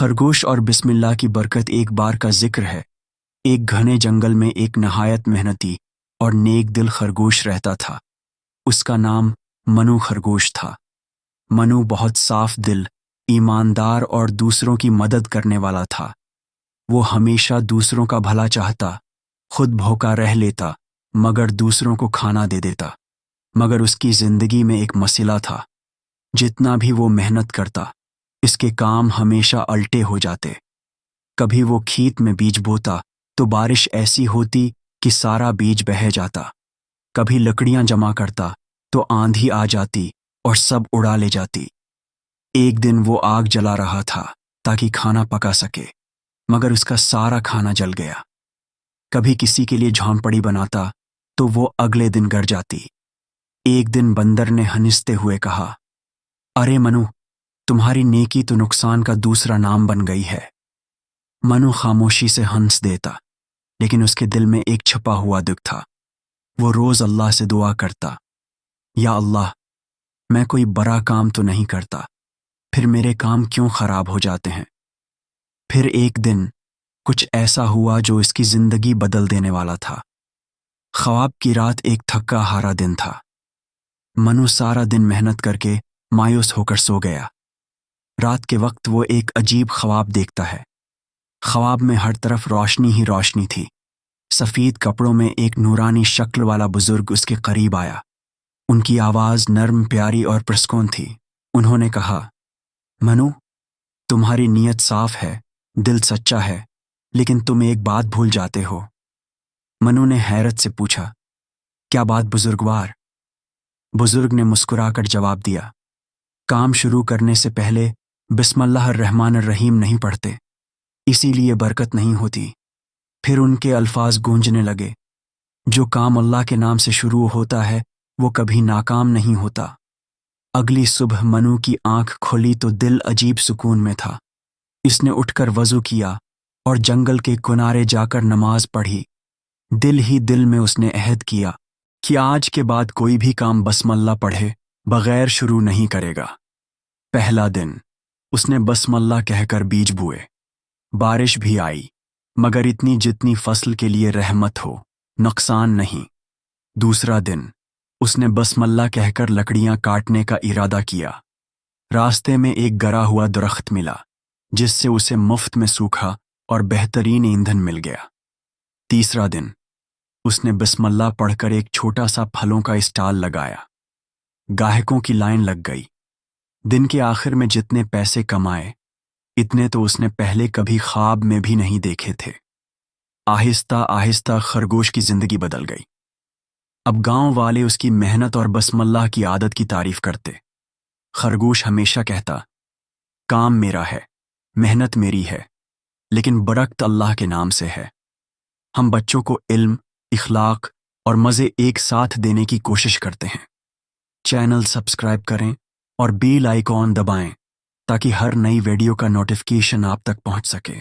خرگوش اور بسم اللہ کی برکت ایک بار کا ذکر ہے۔ ایک گھنے جنگل میں ایک نہایت محنتی اور نیک دل خرگوش رہتا تھا۔ اس کا نام منو خرگوش تھا۔ منو بہت صاف دل، ایماندار اور دوسروں کی مدد کرنے والا تھا۔ وہ ہمیشہ دوسروں کا بھلا چاہتا، خود بھوکا رہ لیتا مگر دوسروں کو کھانا دے دیتا۔ مگر اس کی زندگی میں ایک مسئلہ تھا۔ جتنا بھی وہ محنت کرتا، اس کے کام ہمیشہ الٹے ہو جاتے۔ کبھی وہ کھیت میں بیج بوتا تو بارش ایسی ہوتی کہ سارا بیج بہہ جاتا۔ کبھی لکڑیاں جمع کرتا تو آندھی آ جاتی اور سب اڑا لے جاتی۔ ایک دن وہ آگ جلا رہا تھا تاکہ کھانا پکا سکے، مگر اس کا سارا کھانا جل گیا۔ کبھی کسی کے لیے جھونپڑی بناتا تو وہ اگلے دن گر جاتی۔ ایک دن بندر نے ہنستے ہوئے کہا، ارے منو، تمہاری نیکی تو نقصان کا دوسرا نام بن گئی ہے۔ منو خاموشی سے ہنس دیتا، لیکن اس کے دل میں ایک چھپا ہوا دکھ تھا۔ وہ روز اللہ سے دعا کرتا، یا اللہ، میں کوئی برا کام تو نہیں کرتا، پھر میرے کام کیوں خراب ہو جاتے ہیں؟ پھر ایک دن کچھ ایسا ہوا جو اس کی زندگی بدل دینے والا تھا۔ خواب کی رات ایک تھکا ہارا دن تھا۔ منو سارا دن محنت کر کے مایوس ہو کر سو گیا۔ رات کے وقت وہ ایک عجیب خواب دیکھتا ہے۔ خواب میں ہر طرف روشنی ہی روشنی تھی۔ سفید کپڑوں میں ایک نورانی شکل والا بزرگ اس کے قریب آیا۔ ان کی آواز نرم، پیاری اور پرسکون تھی۔ انہوں نے کہا، منو، تمہاری نیت صاف ہے، دل سچا ہے، لیکن تم ایک بات بھول جاتے ہو۔ منو نے حیرت سے پوچھا، کیا بات بزرگوار؟ بزرگ نے مسکرا کر جواب دیا، کام شروع کرنے سے پہلے بسم اللہ الرحمن الرحیم نہیں پڑھتے، اسی لیے برکت نہیں ہوتی۔ پھر ان کے الفاظ گونجنے لگے، جو کام اللہ کے نام سے شروع ہوتا ہے وہ کبھی ناکام نہیں ہوتا۔ اگلی صبح منو کی آنکھ کھلی تو دل عجیب سکون میں تھا۔ اس نے اٹھ کر وضو کیا اور جنگل کے کنارے جا کر نماز پڑھی۔ دل ہی دل میں اس نے عہد کیا کہ آج کے بعد کوئی بھی کام بسم اللہ پڑھے بغیر شروع نہیں کرے گا۔ پہلا دن اس نے بسم اللہ کہہ کر بیج بوئے۔ بارش بھی آئی، مگر اتنی جتنی فصل کے لیے رحمت ہو، نقصان نہیں۔ دوسرا دن اس نے بسم اللہ کہہ کر لکڑیاں کاٹنے کا ارادہ کیا۔ راستے میں ایک گرا ہوا درخت ملا، جس سے اسے مفت میں سوکھا اور بہترین ایندھن مل گیا۔ تیسرا دن اس نے بسم اللہ پڑھ کر ایک چھوٹا سا پھلوں کا اسٹال لگایا۔ گاہکوں کی لائن لگ گئی۔ دن کے آخر میں جتنے پیسے کمائے، اتنے تو اس نے پہلے کبھی خواب میں بھی نہیں دیکھے تھے۔ آہستہ آہستہ خرگوش کی زندگی بدل گئی۔ اب گاؤں والے اس کی محنت اور بسم اللہ کی عادت کی تعریف کرتے۔ خرگوش ہمیشہ کہتا، کام میرا ہے، محنت میری ہے، لیکن برکت اللہ کے نام سے ہے۔ ہم بچوں کو علم، اخلاق اور مزے ایک ساتھ دینے کی کوشش کرتے ہیں۔ چینل سبسکرائب کریں اور بیل آئیکن دبائیں تاکہ ہر نئی ویڈیو کا نوٹیفیکیشن آپ تک پہنچ سکے۔